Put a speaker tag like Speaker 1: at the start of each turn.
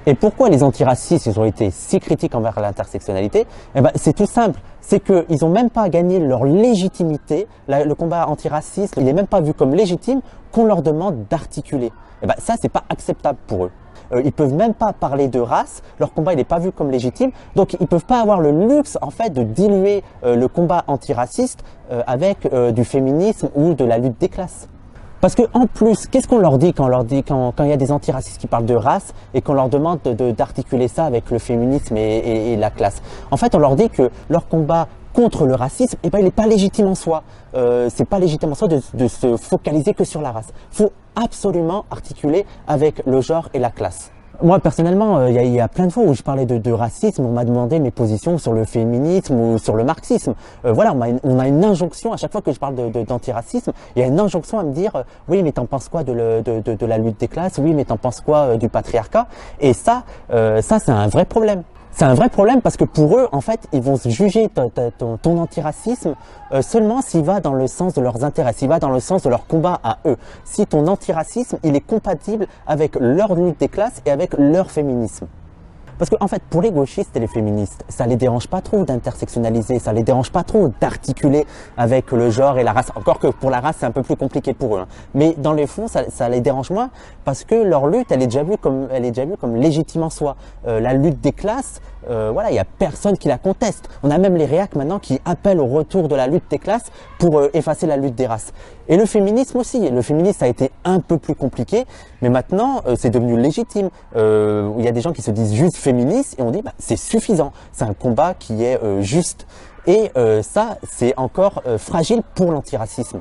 Speaker 1: Et pourquoi les antiracistes ils ont été si critiques envers l'intersectionnalité? Eh ben, c'est tout simple, c'est qu'ils n'ont même pas gagné leur légitimité. Le combat antiraciste, il n'est même pas vu comme légitime qu'on leur demande d'articuler. Eh ben, ça, c'est pas acceptable pour eux. Ils peuvent même pas parler de race, leur combat il n'est pas vu comme légitime, donc ils peuvent pas avoir le luxe en fait de diluer le combat antiraciste avec du féminisme ou de la lutte des classes. Parce que en plus, qu'est-ce qu'on leur dit quand il y a des antiracistes qui parlent de race et qu'on leur demande d'articuler ça avec le féminisme et la classe? En fait, on leur dit que leur combat contre le racisme, eh ben, il n'est pas légitime en soi. C'est pas légitime en soi de se focaliser que sur la race. Faut absolument articuler avec le genre et la classe. Moi, personnellement, il y a plein de fois où je parlais de racisme, on m'a demandé mes positions sur le féminisme ou sur le marxisme. Voilà, on a une injonction, à chaque fois que je parle d'antiracisme, il y a une injonction à me dire « Oui, mais t'en penses quoi de la lutte des classes? Oui, mais t'en penses quoi du patriarcat ?» Et ça c'est un vrai problème. C'est un vrai problème parce que pour eux, en fait, ils vont juger ton antiracisme seulement s'il va dans le sens de leurs intérêts, s'il va dans le sens de leur combat à eux. Si ton antiracisme, il est compatible avec leur lutte des classes et avec leur féminisme. Parce que en fait, pour les gauchistes et les féministes, ça les dérange pas trop d'intersectionnaliser, ça les dérange pas trop d'articuler avec le genre et la race. Encore que pour la race, c'est un peu plus compliqué pour eux. Hein. Mais dans les fonds, ça les dérange moins parce que leur lutte, elle est déjà vue comme légitime en soi. La lutte des classes, voilà, il y a personne qui la conteste. On a même les réacs maintenant qui appellent au retour de la lutte des classes pour effacer la lutte des races. Et le féminisme aussi. Le féminisme a été un peu plus compliqué, mais maintenant c'est devenu légitime. Il y a des gens qui se disent juste féministes et on dit bah, c'est suffisant. C'est un combat qui est juste. Et ça, c'est encore fragile pour l'antiracisme.